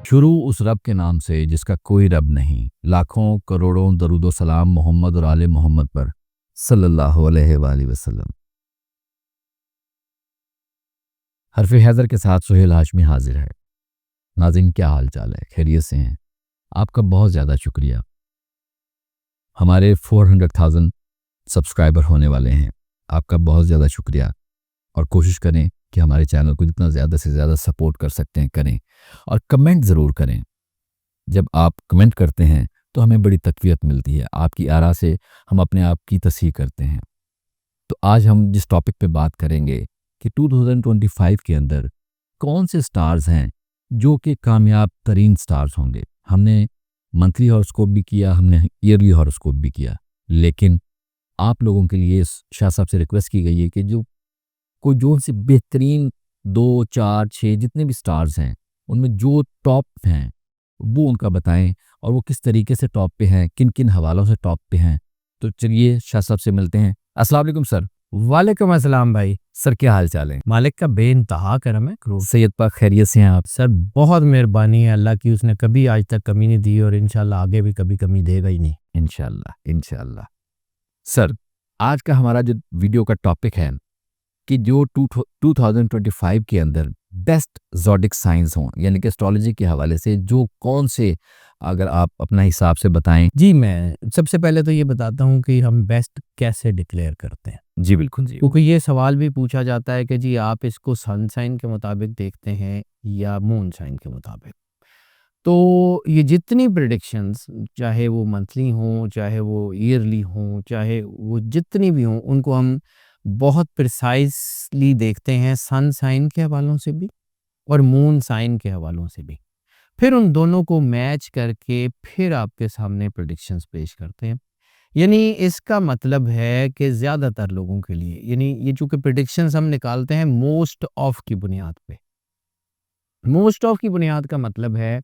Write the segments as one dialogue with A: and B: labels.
A: शुरू उस रब के नाम से जिसका कोई रब नहीं। लाखों करोड़ों दरूदो सलाम मोहम्मद और आले मोहम्मद पर सल्लल्लाहु अलैहि वसल्लम। हरफ हैदर के साथ सुहेल हाशमी हाजिर है। नाज़रीन, क्या हाल चाल है? खैरियत से हैं? आपका बहुत ज़्यादा शुक्रिया। हमारे 400,000 सब्सक्राइबर होने वाले हैं। आपका बहुत ज़्यादा शुक्रिया। और कोशिश करें कि हमारे चैनल को जितना ज़्यादा से ज़्यादा सपोर्ट कर सकते हैं करें, और कमेंट ज़रूर करें। जब आप कमेंट करते हैं तो हमें बड़ी तक़वियत मिलती है। आपकी आरा से हम अपने आप की तस्हीह करते हैं। तो आज हम जिस टॉपिक पे बात करेंगे कि 2025 के अंदर कौन से स्टार्स हैं जो कि कामयाब तरीन स्टार्स होंगे। हमने मंथली हॉरोस्कोप भी किया, हमने ईयरली हॉरोस्कोप भी किया, लेकिन आप लोगों के लिए शाह साहब से रिक्वेस्ट की गई है कि जो से बेहतरीन 2, 4, 6 जितने भी स्टार्स हैं उनमें जो टॉप हैं वो उनका बताएं, और वो किस तरीके से टॉप पे हैं, किन किन हवालों से टॉप पे हैं। तो चलिए शाह साहब से मिलते हैं। अस्सलाम वालेकुम सर।
B: वालेकुम अस्सलाम भाई।
A: सर क्या हाल चाल है?
B: मालिक का बेइंतहा करम है। क्रूर
A: सैयद पाक खैरियत से हैं आप?
B: सर बहुत मेहरबानी है अल्लाह की, उसने कभी आज तक कमी नहीं दी और इंशाल्लाह आगे भी कभी कमी देगा ही नहीं।
A: इंशाल्लाह इंशाल्लाह। सर, आज का हमारा जो वीडियो का टॉपिक है कि जो 2025 के अंदर बेस्ट ज़ोडिक साइंस हों, यानी कि एस्ट्रोलॉजी के हवाले से जो कौन से, अगर आप अपना हिसाब से बताएं।
B: जी, मैं सबसे पहले तो ये बताता हूँ कि हम बेस्ट कैसे डिक्लेयर करते हैं,
A: जी बिल्कुल जी।
B: क्योंकि ये सवाल भी पूछा जाता है कि जी आप इसको सन साइन के मुताबिक देखते हैं या मून साइन के मुताबिक। तो ये जितनी प्रिडिक्शंस, चाहे वो मंथली हों, चाहे वो ईयरली हों, चाहे वो जितनी भी हों, उनको हम बहुत प्रिसाइसली देखते हैं सन साइन के हवालों से भी और मून साइन के हवालों से भी। फिर उन दोनों को मैच करके फिर आपके सामने प्रेडिक्शंस पेश करते हैं। यानी इसका मतलब है कि ज़्यादातर लोगों के लिए, यानी ये चूँकि प्रेडिक्शंस हम निकालते हैं मोस्ट ऑफ की बुनियाद पे। मोस्ट ऑफ की बुनियाद का मतलब है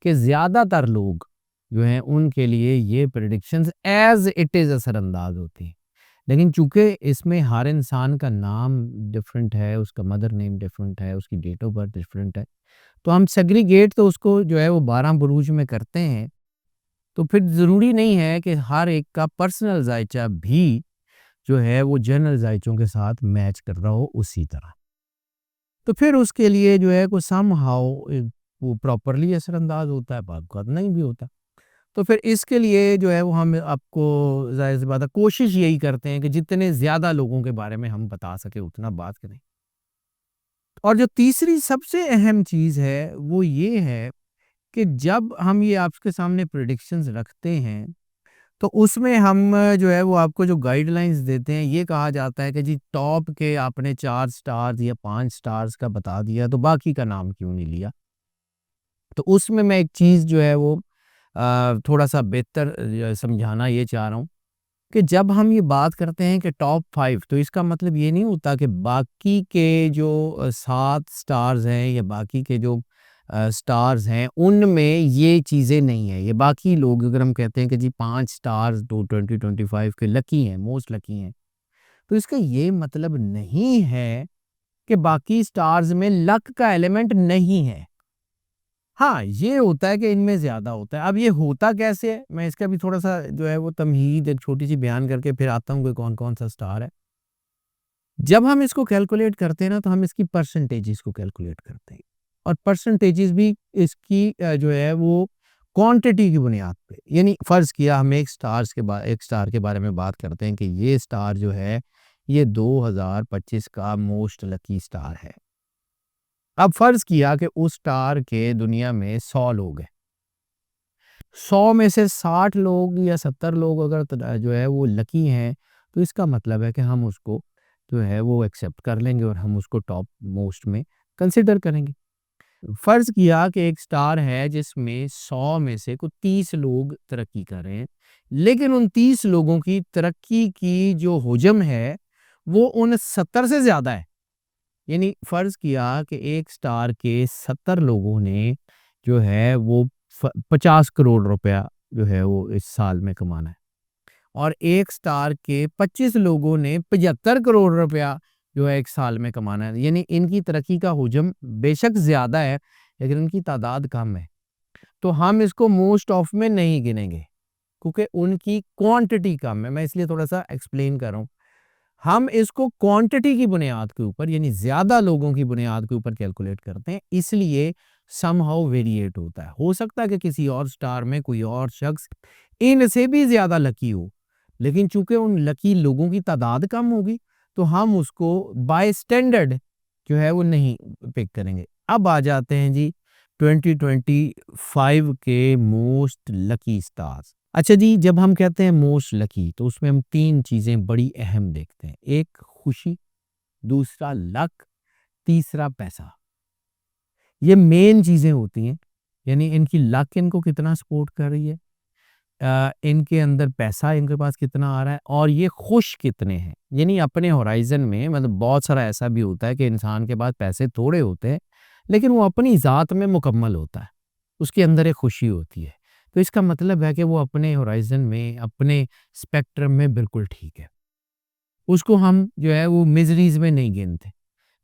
B: कि ज़्यादातर लोग जो हैं उनके लिए ये प्रेडिक्शंस एज़ इट इज़ असरअंदाज होती हैं। लेकिन चूँकि इसमें हर इंसान का नाम डिफरेंट है, उसका मदर नेम डिफरेंट है, उसकी डेट ऑफ बर्थ डिफरेंट है, तो हम सेग्रीगेट तो उसको जो है वो 12 बुरूज में करते हैं। तो फिर ज़रूरी नहीं है कि हर एक का पर्सनल जायचा भी जो है वो जनरल जायचों के साथ मैच कर रहा हो उसी तरह। तो फिर उसके लिए जो है कोई समहाउ वो प्रॉपरली असरअंदाज होता है, बाद का नहीं भी होता। तो फिर इसके लिए जो है वो हम आपको ज़ाहिर-सी बात है कोशिश यही करते हैं कि जितने ज़्यादा लोगों के बारे में हम बता सकें उतना बात करें। और जो तीसरी सबसे अहम चीज़ है वो ये है कि जब हम ये आपके सामने प्रेडिक्शंस रखते हैं, तो उसमें हम जो है वो आपको जो गाइडलाइंस देते हैं, ये कहा जाता है कि जी टॉप के आपने 4 स्टार्स या 5 स्टार्स का बता दिया, तो बाकी का नाम क्यों नहीं लिया? तो उसमें मैं एक चीज़ जो है वो थोड़ा-सा बेहतर समझाना ये चाह रहा हूँ कि जब हम ये बात करते हैं कि टॉप 5, तो इसका मतलब ये नहीं होता कि बाकी के जो 7 स्टार्स हैं या बाकी के जो स्टार्स हैं उनमें ये चीज़ें नहीं हैं। ये बाकी लोग अगर हम कहते हैं कि जी 5 स्टार्स तो 2025 के लकी हैं, मोस्ट लकी हैं, तो इसका ये मतलब नहीं है कि बाकी स्टार्स में लक का एलिमेंट नहीं है। हाँ, ये होता है कि इनमें ज़्यादा होता है। अब ये होता कैसे है? मैं इसका भी थोड़ा-सा जो है वो तमहीद एक छोटी-सी बयान करके फिर आता हूँ कि कौन-कौन सा स्टार है। जब हम इसको कैलकुलेट करते हैं ना, तो हम इसकी परसेंटेजेस को कैलकुलेट करते हैं, और परसेंटेजेस भी इसकी जो है वो क्वांटिटी की बुनियाद पे। यानी फ़र्ज़ किया हम एक स्टार के बारे में बात करते हैं कि ये स्टार जो है, ये 2025 का मोस्ट लकी स्टार है। अब फ़र्ज़ किया कि उस स्टार के दुनिया में 100 लोग हैं। 100 में से 60 लोग या 70 लोग अगर जो है वो लकी हैं, तो इसका मतलब है कि हम उसको जो है वो एक्सेप्ट कर लेंगे और हम उसको टॉप मोस्ट में कंसिडर करेंगे। फ़र्ज़ किया कि एक स्टार है जिसमें 100 में से कुछ 30 लोग तरक्की कर रहे हैं, लेकिन उन 30 लोगों की तरक्की की जो हुजम है, वो उन 70 से ज़्यादा है। यानी फ़र्ज़ किया कि एक स्टार के 70 लोगों ने जो है वो 50 करोड़ रुपया जो है वो इस साल में कमाना है, और एक स्टार के 25 लोगों ने 75 करोड़ रुपया जो है 1 साल में कमाना है। यानी इनकी तरक्की का हुजम बेशक ज़्यादा है, लेकिन इनकी तादाद कम है। तो हम इसको मोस्ट ऑफ में नहीं गिनेंगे क्योंकि उनकी क्वांटिटी कम है। मैं इसलिए थोड़ा सा एक्सप्लेन कर रहा हूँ। हम इसको क्वांटिटी की बुनियाद के ऊपर यानी ज्यादा लोगों की बुनियाद के ऊपर कैलकुलेट करते हैं, इसलिए समहाउ वेरिएट होता है। हो सकता है कि किसी और स्टार में कोई और शख्स इनसे भी ज्यादा लकी हो, लेकिन चूंकि उन लकी लोगों की तादाद कम होगी तो हम उसको बाय स्टैंडर्ड जो है वो नहीं पिक करेंगे। अब आ जाते हैं जी 2025 के मोस्ट लकी स्टार्स। अच्छा जी, जब हम कहते हैं मोस्ट लकी तो उसमें हम तीन चीजें बड़ी अहम देखते हैं। एक खुशी, दूसरा लक, तीसरा पैसा। ये मेन चीजें होती हैं, यानी इनकी लक इनको कितना सपोर्ट कर रही है, इनके अंदर पैसा इनके पास कितना आ रहा है, और ये खुश कितने हैं। यानी अपने होराइजन में मतलब बहुत सारा ऐसा भी होता है कि इंसान के पास पैसे थोड़े होते हैं लेकिन वो अपनी ज़ात में मुकम्मल होता है, उसके अंदर एक खुशी होती है। तो इसका मतलब है कि वो अपने होराइजन में, अपने स्पेक्ट्रम में बिल्कुल ठीक है, उसको हम जो है वो मिजरीज में नहीं गिनते।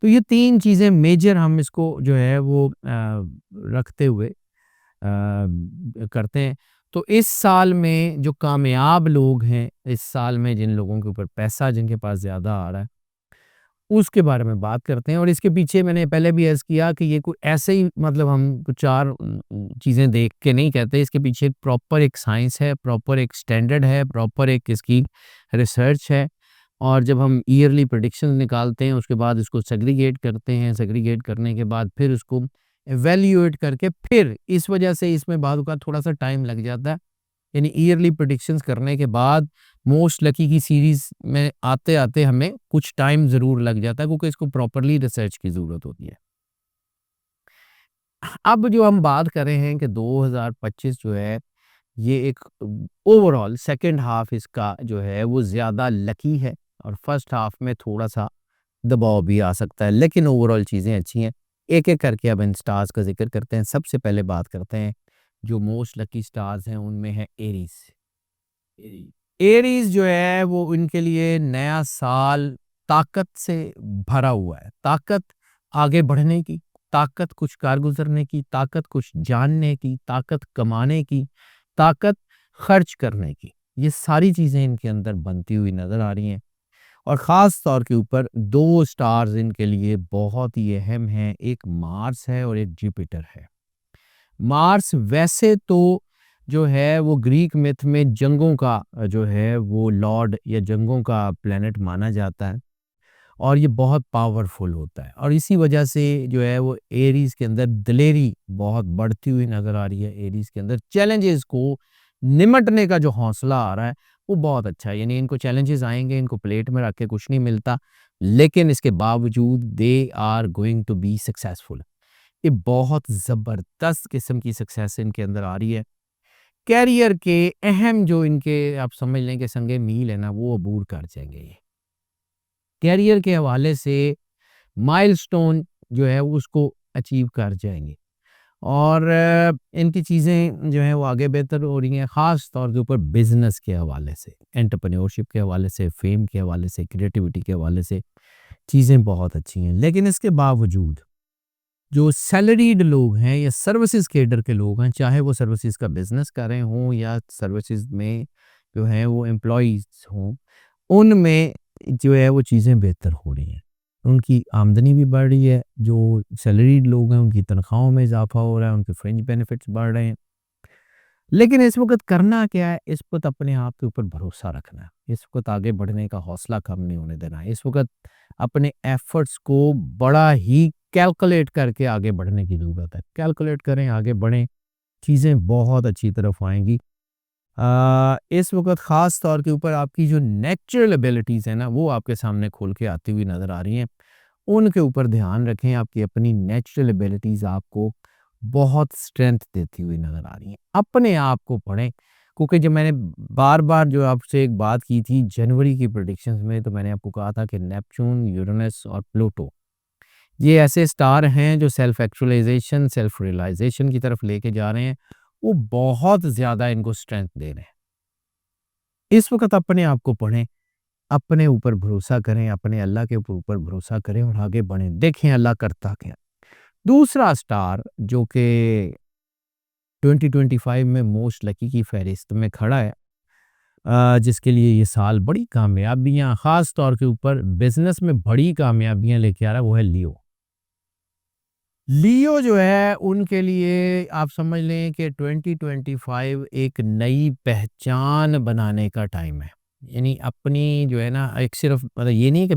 B: तो ये तीन चीज़ें मेजर हम इसको जो है वो रखते हुए करते हैं। तो इस साल में जो कामयाब लोग हैं, इस साल में जिन लोगों के ऊपर पैसा जिनके पास ज़्यादा आ रहा है उसके बारे में बात करते हैं। और इसके पीछे मैंने पहले भी अर्ज़ किया कि ये कोई ऐसे ही मतलब हम कुछ चार चीज़ें देख के नहीं कहते, इसके पीछे प्रॉपर एक साइंस है, प्रॉपर एक स्टैंडर्ड है, प्रॉपर एक इसकी रिसर्च है। और जब हम ईयरली प्रेडिक्शन निकालते हैं उसके बाद इसको सेग्रीगेट करते हैं, सेग्रीगेट करने के बाद फिर उसको एवेल्यूएट करके फिर इस वजह से इसमें बाद का थोड़ा सा टाइम लग जाता है। यानी ईयरली प्रेडिक्शंस करने के बाद मोस्ट लकी की सीरीज में आते आते हमें कुछ टाइम ज़रूर लग जाता है क्योंकि इसको प्रॉपरली रिसर्च की ज़रूरत होती है। अब जो हम बात कर रहे हैं कि 2025 जो है ये एक ओवरऑल सेकंड हाफ इसका जो है वो ज़्यादा लकी है और फर्स्ट हाफ में थोड़ा सा दबाव भी आ सकता है, लेकिन ओवरऑल चीज़ें अच्छी हैं। एक-एक करके अब इन स्टार्स का ज़िक्र करते हैं। सबसे पहले बात करते हैं जो मोस्ट लकी स्टार्स हैं, उनमें है एरीज़। एरीज़ जो है वो इनके लिए नया साल ताकत से भरा हुआ है। ताकत आगे बढ़ने की, ताकत कुछ कार गुज़रने की, ताकत कुछ जानने की, ताकत कमाने की, ताकत खर्च करने की। ये सारी चीज़ें इनके अंदर बनती हुई नज़र आ रही हैं। और ख़ास तौर के ऊपर 2 स्टार्स इनके लिए बहुत ही अहम हैं, एक मार्स है और एक जुपिटर है। मार्स वैसे तो जो है वो ग्रीक मिथ में जंगों का जो है वो लॉर्ड या जंगों का प्लैनेट माना जाता है और ये बहुत पावरफुल होता है और इसी वजह से जो है वो एरीज़ के अंदर दिलेरी बहुत बढ़ती हुई नज़र आ रही है। एरीज़ के अंदर चैलेंजेस को निमटने का जो हौसला आ रहा है वो बहुत अच्छा है। यानी इनको चैलेंजेस आएंगे, इनको प्लेट में रख के कुछ नहीं मिलता, लेकिन इसके बावजूद they are going to be successful. ये बहुत ज़बरदस्त किस्म की सक्सेस इनके अंदर आ रही है। कैरियर के अहम जो इनके आप समझ लें कि संगे मील है ना, वो अबूर कर जाएंगे ये। कैरियर के हवाले से माइलस्टोन जो है वो उसको अचीव कर जाएंगे और इनकी चीज़ें जो हैं वो आगे बेहतर हो रही हैं, ख़ास तौर के ऊपर बिजनेस के हवाले से, एंटरप्रेन्योरशिप के हवाले से, फेम के हवाले से, क्रिएटिविटी के हवाले से चीज़ें बहुत अच्छी हैं। लेकिन इसके बावजूद जो सैलरीड लोग हैं या सर्विसेज केडर के लोग हैं, चाहे वो सर्विसेज का बिजनेस कर रहे हों या सर्विसेज में जो है वो एम्प्लॉयज़ हों, उनमें जो है वो चीज़ें बेहतर हो रही हैं। उनकी आमदनी भी बढ़ रही है, जो सैलरीड लोग हैं उनकी तनख्वाहों में इजाफा हो रहा है, उनके फ्रिंज बेनिफिट्स बढ़ रहे हैं। लेकिन इस वक़्त करना क्या है? इस वक़्त अपने आप के ऊपर भरोसा रखना है। इस वक़्त आगे बढ़ने का हौसला कम नहीं होने देना है। इस वक़्त अपने एफर्ट्स को बड़ा ही कैलकुलेट करके आगे बढ़ने की ज़रूरत है। कैलकुलेट करें, आगे बढ़ें, चीज़ें बहुत अच्छी तरफ आएँगी। इस वक़्त ख़ास तौर के ऊपर आपकी जो नेचुरल एबिलिटीज़ हैं ना, वो आपके सामने खुल के आती हुई नज़र आ रही हैं। उनके ऊपर ध्यान रखें, आपकी अपनी नेचुरल एबिलिटीज़ आपको बहुत स्ट्रेंथ देती हुई नज़र आ रही हैं। अपने आप को पढ़ें, क्योंकि जब मैंने बार-बार जो आपसे एक बात की थी जनवरी की प्रेडिक्शंस में, तो मैंने आपको कहा था कि नेपच्यून, यूरेनस और प्लूटो ये ऐसे स्टार हैं जो सेल्फ एक्चुअलाइज़ेशन, सेल्फ रियलाइज़ेशन की तरफ लेके जा रहे हैं। वो बहुत ज़्यादा इनको स्ट्रेंथ दे रहे हैं। इस वक़्त अपने आप को पढ़ें, अपने ऊपर भरोसा करें, अपने अल्लाह के ऊपर भरोसा करें और आगे बढ़ें। देखें अल्लाह करता क्या। दूसरा स्टार जो कि 2025 में मोस्ट लकी की फहरिस्त में खड़ा है, जिसके लिए ये साल बड़ी कामयाबियां, ख़ास तौर के ऊपर बिजनेस में बड़ी कामयाबियां लेके आ रहा है, वो है लियो। लियो जो है उनके लिए आप समझ लें कि 2025 एक नई पहचान बनाने का टाइम है। यानी अपनी जो है ना, एक सिर्फ मतलब ये नहीं कि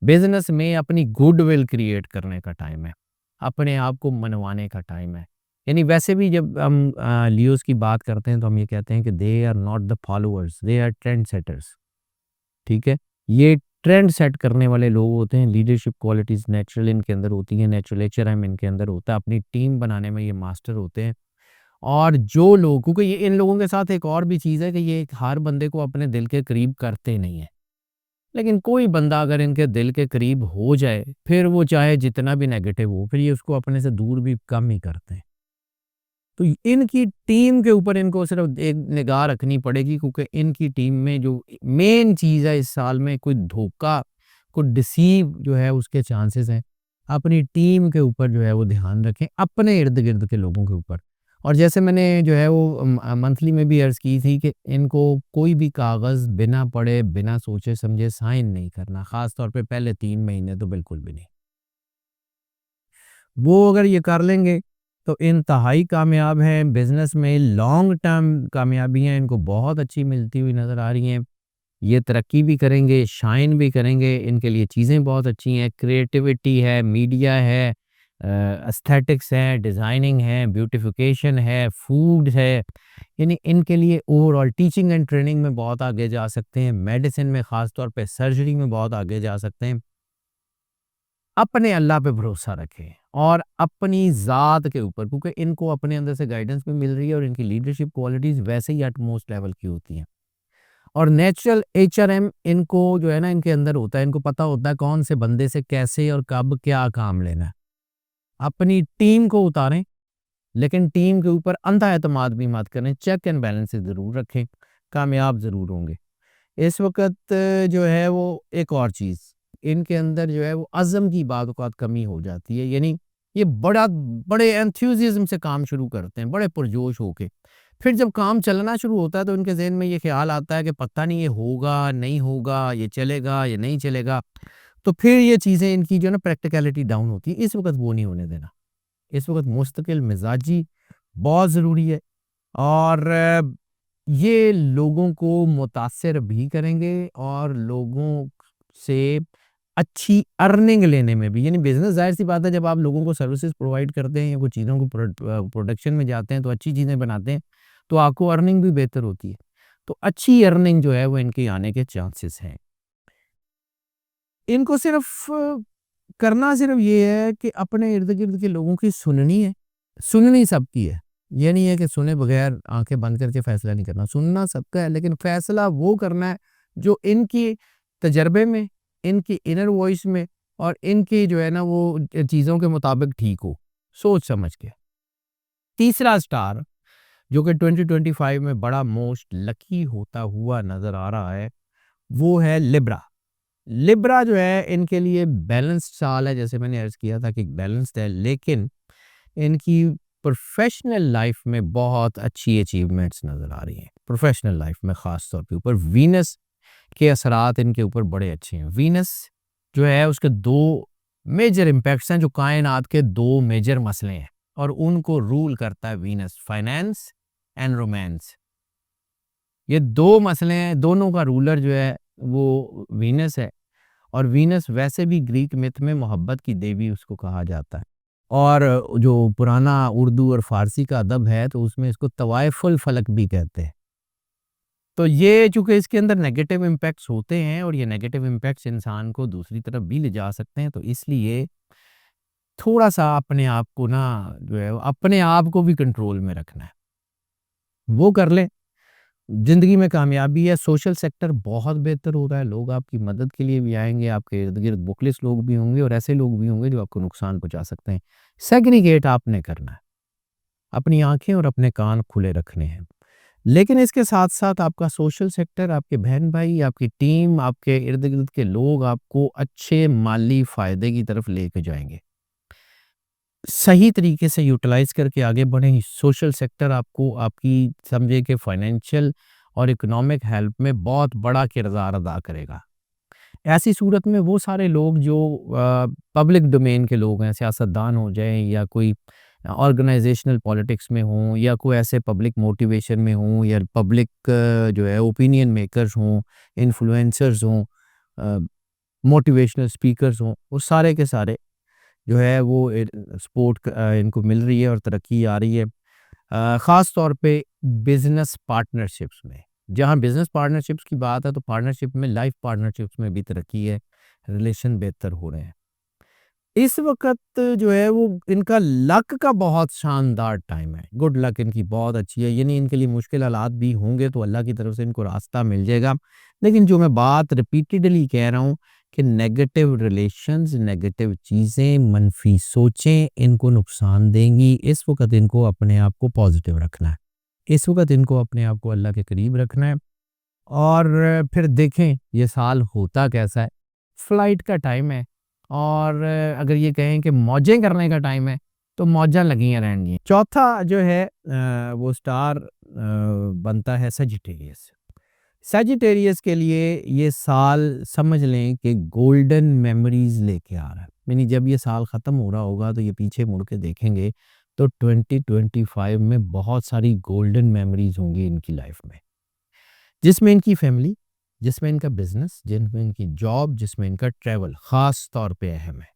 B: बिजनेस में अपनी गुडविल क्रिएट करने का टाइम है, अपने आप को मनवाने का टाइम है। यानी वैसे भी जब हम लियोस की बात करते हैं तो हम ये कहते हैं कि they are not the followers, they are trend setters. ठीक है, ये ट्रेंड सेट करने वाले लोग होते हैं। लीडरशिप क्वालिटीज नेचुरल इनके अंदर होती हैं, नेचुरल एचआरएम इनके अंदर होता है, अपनी टीम बनाने में ये मास्टर होते हैं। और जो लोग, क्योंकि ये इन लोगों के साथ एक और भी चीज़ है कि ये हर बंदे को अपने दिल के करीब करते नहीं है, लेकिन कोई बंदा अगर इनके दिल के करीब हो जाए, फिर वो चाहे जितना भी नेगेटिव हो, फिर ये उसको अपने से दूर भी कम ही करते हैं। तो इनकी टीम के ऊपर इनको सिर्फ एक निगाह रखनी पड़ेगी, क्योंकि इनकी टीम में जो मेन चीज़ है इस साल में, कोई धोखा, कोई डिसीव जो है उसके चांसेस हैं। अपनी टीम के ऊपर जो है वो ध्यान रखें, अपने इर्द गिर्द के लोगों के ऊपर। और जैसे मैंने जो है वो मंथली में भी अर्ज़ की थी कि इनको कोई भी कागज़ बिना पढ़े, बिना सोचे समझे साइन नहीं करना, ख़ास तौर पे पहले 3 महीने तो बिल्कुल भी नहीं। वो अगर ये कर लेंगे तो इंतहाई कामयाब हैं बिजनेस में, लॉन्ग टर्म कामयाबियां इनको बहुत अच्छी मिलती हुई नज़र आ रही हैं। ये तरक्की भी करेंगे, शाइन भी करेंगे, इनके लिए चीज़ें बहुत अच्छी हैं, क्रिएटिविटी है, मीडिया है, एस्थेटिक्स है, डिज़ाइनिंग है, ब्यूटिफिकेशन है, फूड है। यानी इनके लिए ओवरऑल टीचिंग एंड ट्रेनिंग में बहुत आगे जा सकते हैं, मेडिसिन में, ख़ास तौर पे सर्जरी में बहुत आगे जा सकते हैं। अपने अल्लाह पे भरोसा रखें और अपनी ज़ात के ऊपर, क्योंकि इनको अपने अंदर से गाइडेंस भी मिल रही है और इनकी लीडरशिप क्वालिटीज़ वैसे ही एटमोस्ट लेवल की होती हैं। और नेचुरल एचआरएम इनको जो है ना, इनके अंदर होता है, इनको पता होता है कौन से बंदे से कैसे और कब क्या काम लेना है। अपनी टीम को उतारें, लेकिन टीम के ऊपर अंधा एतमाद भी मत करें, चेक एंड बैलेंस ज़रूर रखें, कामयाब ज़रूर होंगे। इस वक़्त जो है वो एक और चीज़, इनके अंदर जो है वो अज़्म की बात कमी हो जाती है। यानी ये बड़े एंथुसियाज़्म से काम शुरू करते हैं, बड़े पुरजोश होके। फिर जब काम चलना शुरू होता है तो इनके ज़हन में ये ख़्याल आता है कि पता नहीं ये होगा, नहीं होगा, ये चलेगा, ये नहीं चलेगा। तो फिर ये चीज़ें इनकी जो है ना प्रैक्टिकैलिटी डाउन होती है। इस वक़्त वो नहीं होने देना। इस वक़्त मुस्तकिल मिज़ाजी बहुत ज़रूरी है। और ये लोगों को मुतासिर भी करेंगे और लोगों से अच्छी अर्निंग लेने में भी। यानी बिज़नेस ज़ाहिर-सी बात है, जब आप लोगों को सर्विसेज़ प्रोवाइड करते हैं या कुछ चीज़ों को प्रोडक्शन में जाते हैं, तो अच्छी चीज़ें बनाते हैं, तो आपको अर्निंग भी बेहतर होती है। तो अच्छी अर्निंग जो है वो इनके आने के चांसेस हैं। इनको सिर्फ़ करना सिर्फ़ ये है कि अपने इर्द-गिर्द के लोगों की सुननी है। सुननी सबकी है। ये नहीं है कि सुने बगैर आँखें बंद करके फ़ैसला नहीं करना। सुनना सबका है, लेकिन फ़ैसला वो करना है जो इनकी तजर्बे में, इनकी इनर वॉइस में और इनकी जो है ना वो चीज़ों के मुताबिक ठीक हो, सोच समझ के। तीसरा स्टार जो कि 2025 में बड़ा मोस्ट लकी होता हुआ नज़र आ रहा है, वो है लिब्रा। लिब्रा जो है इनके लिए बैलेंस्ड साल है, जैसे मैंने अर्ज़ किया था कि बैलेंस्ड है, लेकिन इनकी प्रोफ़ेशनल लाइफ़ में बहुत अच्छी अचीवमेंट्स नज़र आ रही हैं। प्रोफ़ेशनल लाइफ़ में ख़ास तौर पे ऊपर वीनस के असरात इनके ऊपर बड़े अच्छे हैं। वीनस जो है उसके 2 मेजर इम्पैक्ट्स हैं, जो कायनात के 2 मेजर मसले हैं और उनको रूल करता है वीनस, फाइनेंस एंड रोमांस। ये 2 मसले हैं, दोनों का रूलर जो है वो वीनस है। और वीनस वैसे भी ग्रीक मिथ में मोहब्बत की देवी उसको कहा जाता है। और जो पुराना उर्दू और फ़ारसी का अदब है तो उसमें इसको तवाइफ़ुल फ़लक भी कहते हैं। तो ये चूँकि इसके अंदर नेगेटिव इम्पैक्ट्स होते हैं और ये नेगेटिव इम्पैक्ट्स इंसान को दूसरी तरफ भी ले जा सकते हैं, तो इसलिए थोड़ा-सा अपने आप को ना जो है अपने आप को भी कंट्रोल में रखना है। वो कर लें, ज़िंदगी में कामयाबी है, सोशल सेक्टर बहुत बेहतर हो रहा है, लोग आपकी मदद के लिए भी आएँगे, आपके इर्द-गिर्द बुखलिस लोग भी होंगे और ऐसे लोग भी होंगे जो आपको नुकसान पहुँचा सकते हैं। सेग्रीगेट आपने करना है, अपनी आँखें और अपने कान खुले रखने हैं। लेकिन इसके साथ-साथ आपका सोशल सेक्टर, आपके बहन-भाई, आपकी टीम, आपके इर्द-गिर्द के लोग आपको अच्छे माली फ़ायदे की तरफ लेके जाएँगे। सही तरीके से यूटिलाइज़ करके आगे बढ़ें। सोशल सेक्टर आपको आपकी समझे कि फाइनेंशियल और इकोनॉमिक हेल्प में बहुत बड़ा किरदार अदा करेगा। ऐसी सूरत में वो सारे लोग जो पब्लिक डोमेन के लोग हैं, सियासतदान हो जाएँ या कोई ऑर्गेनाइज़ेशनल पॉलिटिक्स में हों या कोई ऐसे पब्लिक मोटिवेशन में हों या पब्लिक जो है ओपिनियन मेकर्स हों, इन्फ्लुएंसर्स हों, मोटिवेशनल स्पीकर्स हों, वो सारे के सारे जो है वो सपोर्ट इनको मिल रही है और तरक्की आ रही है। ख़ास तौर पे बिज़नेस पार्टनरशिप्स में, जहाँ बिज़नेस पार्टनरशिप्स की बात है तो पार्टनरशिप में लाइफ़ पार्टनरशिप्स में भी तरक्की है, रिलेशन बेहतर हो रहे हैं। इस वक़्त जो है वो इनका लक का बहुत शानदार टाइम है, गुड लक इनकी बहुत अच्छी है, यानी इनके लिए मुश्किल हालात भी होंगे तो अल्लाह की तरफ से इनको रास्ता मिल जाएगा। लेकिन जो मैं बात रिपीटेडली कह रहा हूँ कि नेगेटिव रिलेशंस, नेगेटिव चीज़ें, मनफ़ी सोचें इनको नुकसान देंगी। इस वक़्त इनको अपने आप को पॉज़िटिव रखना है। इस वक़्त इनको अपने आप को अल्लाह के करीब रखना है और फिर देखें ये साल होता कैसा है। फ्लाइट का टाइम है और अगर ये कहें कि मौजें करने का टाइम है, तो मौजां लगी रहेंगी। चौथा जो है वो स्टार बनता है सजिटेरियस। सजिटेरियस के लिए ये साल समझ लें कि गोल्डन मेमोरीज़ लेके आ रहा है। यानी जब ये साल ख़त्म हो रहा होगा तो ये पीछे मुड़ के देखेंगे तो 2025 में बहुत सारी गोल्डन मेमोरीज़ होंगी इनकी लाइफ़ में। जिसमें इनकी फैमिली, जिसमें इनका बिज़नेस, जिसमें इनकी जॉब, जिसमें इनका ट्रैवल ख़ास तौर पे अहम है।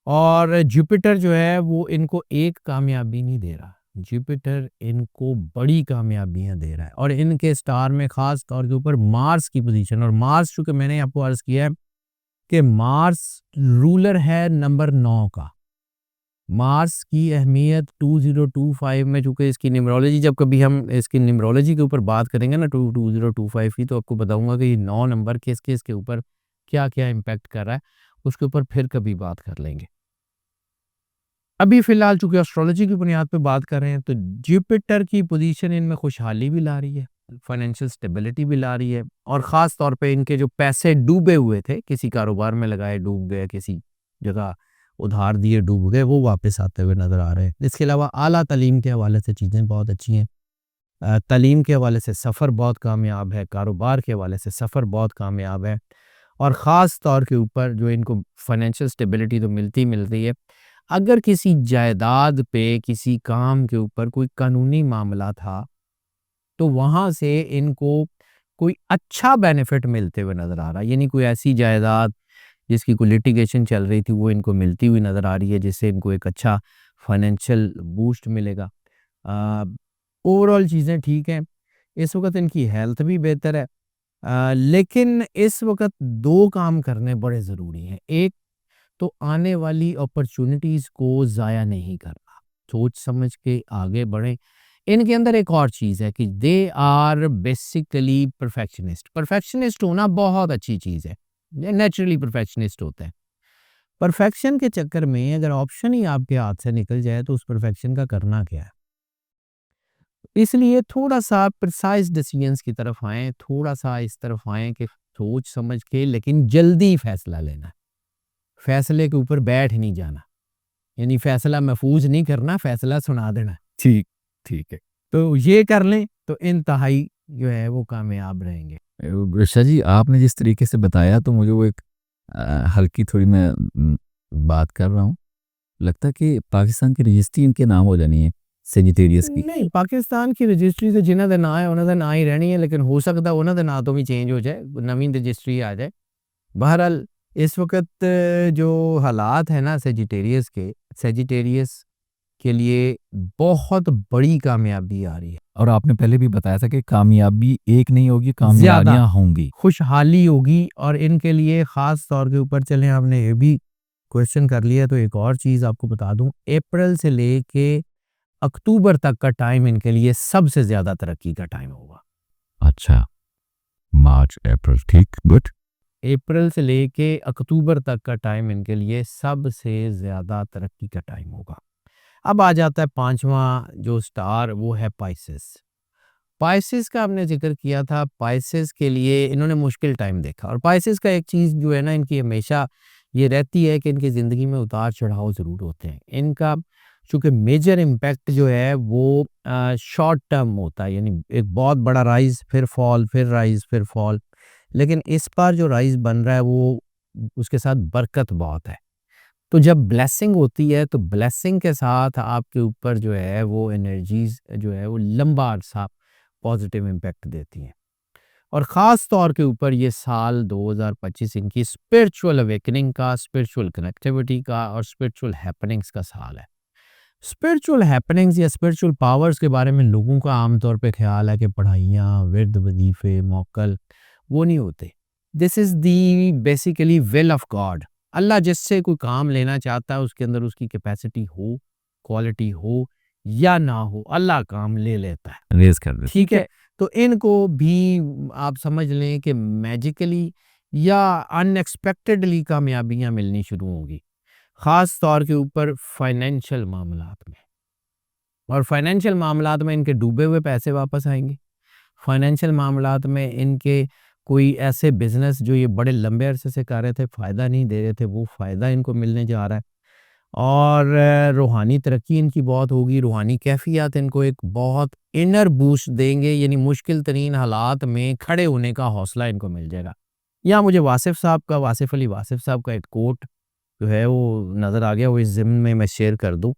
B: और जुपिटर जो है वो इनको एक कामयाबी नहीं दे रहा, जुपिटर इनको बड़ी कामयाबियाँ दे रहा है और इनके स्टार में ख़ास तौर के ऊपर मार्स की पोज़ीशन और मार्स चूँकि मैंने आपको अर्ज़ किया है कि मार्स रूलर है नंबर 9 का। मार्स की अहमियत 2025 में चूँकि इसकी न्यूमरोलॉजी जब कभी हम इसकी न्यूमरोलॉजी के ऊपर बात करेंगे ना 2025 की तो आपको बताऊँगा कि ये 9 नंबर किस-किस के ऊपर क्या-क्या इम्पैक्ट कर रहा है, उसके ऊपर फिर कभी बात कर लेंगे। अभी फ़िलहाल चूँकि एस्ट्रोलॉजी की बुनियाद पे बात कर रहे हैं तो जुपिटर की पोज़ीशन इनमें खुशहाली भी ला रही है, फाइनेंशियल स्टेबिलिटी भी ला रही है और ख़ास तौर पे इनके जो पैसे डूबे हुए थे, किसी कारोबार में लगाए डूब गए, किसी जगह उधार दिए डूब गए, वो वापस आते हुए नज़र आ रहे हैं। इसके अलावा आला तालीम के हवाले से चीज़ें बहुत अच्छी हैं। तालीम के हवाले से सफ़र बहुत कामयाब है, कारोबार के हवाले से सफ़र बहुत कामयाब है और ख़ास तौर के ऊपर जो इनको फाइनेंशियल स्टेबिलिटी तो मिलती ही मिल रही है। अगर किसी जायदाद पे, किसी काम के ऊपर कोई कानूनी मामला था, तो वहाँ से इनको कोई अच्छा बेनिफिट मिलते हुए नज़र आ रहा है। यानी कोई ऐसी जायदाद जिसकी कोई लिटिगेशन चल रही थी, वो इनको मिलती हुई नज़र आ रही है, जिससे इनको एक अच्छा फाइनेंशियल बूस्ट मिलेगा। ओवरऑल चीज़ें ठीक हैं। इस वक़्त इनकी हेल्थ भी बेहतर है। लेकिन इस वक़्त 2 काम करने बड़े ज़रूरी हैं। एक तो आने वाली अपॉर्च्युनिटीज़ को ज़ाया नहीं करना, सोच समझ के आगे बढ़ें। इनके अंदर एक और चीज़ है कि they are basically perfectionist. Perfectionist होना बहुत अच्छी चीज़ है, ये नेचुरली परफेक्शनिस्ट होते हैं। परफेक्शन के चक्कर में अगर ऑप्शन ही आपके हाथ से निकल जाए तो उस परफेक्शन का करना क्या है? इसलिए थोड़ा-सा प्रिसाइज़ डिसीजंस की तरफ आएँ, थोड़ा-सा इस तरफ आएँ कि सोच समझ के लेकिन जल्दी फैसला लेना है। फैसले के ऊपर बैठ नहीं जाना, यानी फैसला महफूज नहीं करना, फैसला सुना देना।
A: ठीक ठीक है।
B: तो ये कर लें तो इंतहाई जो है वो कामयाब रहेंगे।
A: ऋषा जी, आपने जिस तरीके से बताया तो मुझे वो एक हल्की थोड़ी मैं बात कर रहा हूँ। लगता है कि पाकिस्तान की रजिस्ट्री इनके नाम हो जानी है, सेजिटेरियस की।
B: नहीं, पाकिस्तान की रजिस्ट्री तो जिन्हां दे नां है उन्हां दे नां ही रहनी है, लेकिन हो सकदा उन्हां दे नां तो भी चेंज हो जाए, नवीं रजिस्ट्री आ जाए। बहरहाल इस वक़्त जो हालात हैं ना सेजिटेरियस के लिए बहुत बड़ी कामयाबी आ रही है।
A: और आपने पहले भी बताया था कि कामयाबी एक नहीं होगी,
B: ज़्यादा
A: कामयाबियाँ होंगी।
B: खुशहाली होगी और इनके लिए ख़ास तौर के ऊपर चलें आपने ये भी क्वेश्चन कर लिया तो एक और चीज़ आपको बता दूँ, अप्रैल से लेके अक्टूबर तक का टाइम इनके लिए सबसे ज़्यादा तरक्की का टाइम होगा।
A: अच्छा, मार्च, अप्रैल, ठीक, गुड।
B: अप्रैल से लेके अक्टूबर तक का टाइम इनके लिए सबसे ज़्यादा तरक्की का टाइम होगा। अब आ जाता है 5वां जो स्टार वो है पाइसेस। पाइसेस का हमने ज़िक्र किया था, पाइसेस के लिए इन्होंने मुश्किल टाइम देखा और पाइसेस का एक चीज़ जो है ना इनकी हमेशा ये रहती है कि इनकी ज़िंदगी में उतार चढ़ाव ज़रूर होते हैं। इनका चूँकि मेजर इम्पैक्ट जो है वो शॉर्ट टर्म होता है, यानी एक बहुत बड़ा राइज़ फिर फॉल, फिर राइज़ फिर फॉल। लेकिन इस बार जो राइज़ बन रहा है वो उसके साथ बरकत बहुत है। तो जब ब्लेसिंग होती है तो ब्लेसिंग के साथ आपके ऊपर जो है वो एनर्जीज़ जो है वो लंबा अरसा पॉजिटिव इम्पैक्ट देती हैं। और ख़ास तौर के ऊपर ये साल 2025 इनकी स्पिरिचुअल अवेकनिंग का, स्पिरिचुअल कनेक्टिविटी का और स्पिरिचुअल हैपनिंग्स का साल है। स्पिरिचुअल हैपनिंग्स या स्पिरिचुअल पावर्स के बारे में लोगों का आमतौर पे ख्याल है कि पढ़ाइयाँ, विर्द, वजीफे, मोक्कल वो नहीं होते। This is the basically will of God. अल्लाह जिससे कोई काम लेना चाहता है उसके अंदर उसकी कैपेसिटी हो, क्वालिटी हो या ना हो, अल्लाह काम ले लेता है।
A: रेज कर दे।
B: ठीक है? तो इनको भी आप समझ लें कि मैजिकली या अनएक्सपेक्टेडली कामयाबियाँ मिलनी शुरू होंगी। ख़ास तौर के ऊपर फाइनेंशियल मामलात में। और फाइनेंशियल मामलात में इनके डूबे हुए पैसे वापस आएँगे। फाइनेंशियल मामलात में इनके कोई ऐसे बिज़नेस जो ये बड़े लंबे अरसे से कर रहे थे, फ़ायदा नहीं दे रहे थे, वो फ़ायदा इनको मिलने जा रहा है। और रूहानी तरक्की इनकी बहुत होगी, रूहानी कैफ़ियत इनको एक बहुत इनर बूस्ट देंगे, यानी मुश्किल तरीन हालात में खड़े होने का हौसला इनको मिल जाएगा। यहाँ मुझे वासिफ़ अली वासिफ़ साहब का एक कोट जो है वो नज़र आ गया, वो इस ज़िम्न में मैं शेयर कर दूँ।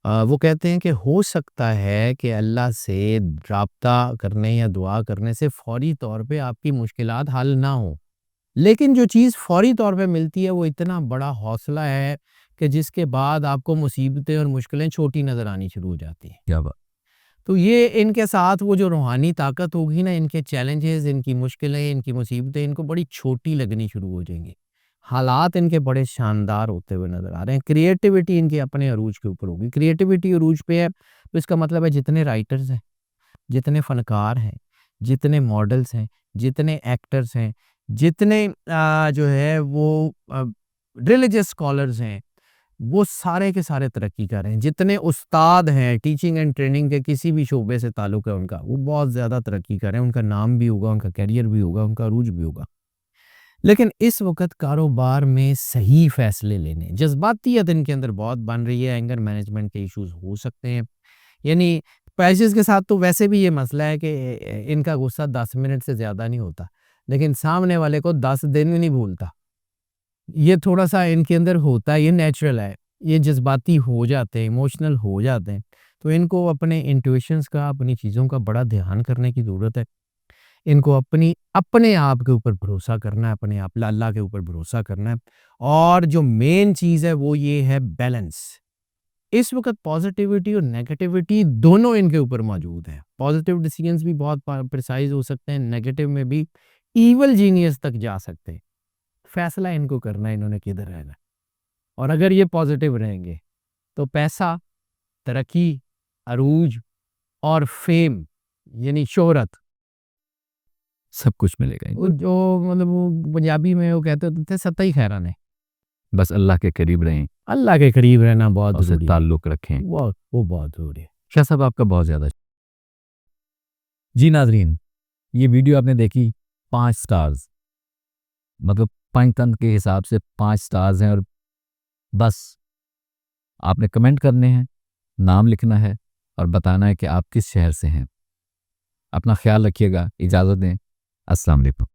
B: वो कहते हैं कि हो सकता है कि अल्लाह से राब्ता करने या दुआ करने से फ़ौरी तौर पे आपकी मुश्किलात हल ना हों। लेकिन जो चीज़ फ़ौरी तौर पे मिलती है वो इतना बड़ा हौसला है कि जिसके बाद आपको मुसीबतें और मुश्किलें छोटी नज़र आनी शुरू हो जाती हैं।
A: क्या बात।
B: तो ये इनके साथ वो जो रूहानी ताकत होगी ना, इनके चैलेंजेस, इनकी मुश्किलें, इनकी मुसीबतें इनको बड़ी छोटी लगनी शुरू हो जाएंगी। हालात इनके बड़े शानदार होते हुए नज़र आ रहे हैं। क्रिएटिविटी इनकी अपने अरूज के ऊपर होगी। क्रिएटिविटी अरूज पे है तो इसका मतलब है जितने राइटर्स हैं, जितने फ़नकार हैं, जितने मॉडल्स हैं, जितने एक्टर्स हैं, जितने जो है वो रिलीजियस स्कॉलर्स हैं, वो सारे के सारे तरक्की कर रहे हैं। जितने उस्ताद हैं, टीचिंग एंड ट्रेनिंग के किसी भी शोबे से ताल्लुक़ है उनका, वो बहुत ज़्यादा तरक्की कर रहे हैं। उनका नाम भी होगा, उनका करियर भी होगा, उनका अरूज भी होगा। लेकिन इस वक़्त कारोबार में सही फ़ैसले लेने, जज़्बातियत इनके अंदर बहुत बन रही है, एंगर मैनेजमेंट के इश्यूज़ हो सकते हैं। यानी पैसेस के साथ तो वैसे भी ये मसला है कि इनका गुस्सा 10 मिनट से ज़्यादा नहीं होता, लेकिन सामने वाले को 10 दिन नहीं भूलता। ये थोड़ा-सा इनके अंदर होता है, ये नेचुरल है। ये जज़्बाती हो जाते हैं, इमोशनल हो जाते हैं। तो इनको अपने इंट्यूशंस का, अपनी चीज़ों का बड़ा ध्यान करने की ज़रूरत है। इनको अपने आप के ऊपर भरोसा करना है, अपने आप अल्लाह के ऊपर भरोसा करना है। और जो मेन चीज़ है वो ये है बैलेंस। इस वक़्त पॉज़िटिविटी और नेगेटिविटी दोनों इनके ऊपर मौजूद हैं। पॉज़िटिव डिसीजंस भी बहुत प्रिसाइज़ हो सकते हैं, नेगेटिव में भी इविल जीनियस तक जा सकते हैं। फैसला इनको करना है इन्होंने किधर रहना है। और अगर ये पॉज़िटिव रहेंगे तो पैसा, तरक्की, अरूज और फ़ेम यानी शोहरत,
A: सब कुछ मिलेगा
B: वो
A: इनको।
B: जो मतलब वो पंजाबी में वो कहते होते थे सत्ता ही खैरान है।
A: बस अल्लाह के करीब रहें
B: अल्लाह के करीब रहना बहुत
A: और उससे
B: ज़रूरी है।
A: ताल्लुक़ रखें।
B: वो बहुत ज़रूरी है।
A: शाह साहब आपका बहुत ज़्यादा। जी नाज़रीन, ये वीडियो आपने देखी 5 स्टार्स, मतलब पंचतंत्र के हिसाब से 5 स्टार्स हैं। और बस आपने कमेंट करने हैं, नाम लिखना है और बताना है कि आप किस शहर से हैं। अपना ख्याल रखिएगा, इजाज़त दें। अस्सलाम वालेकुम।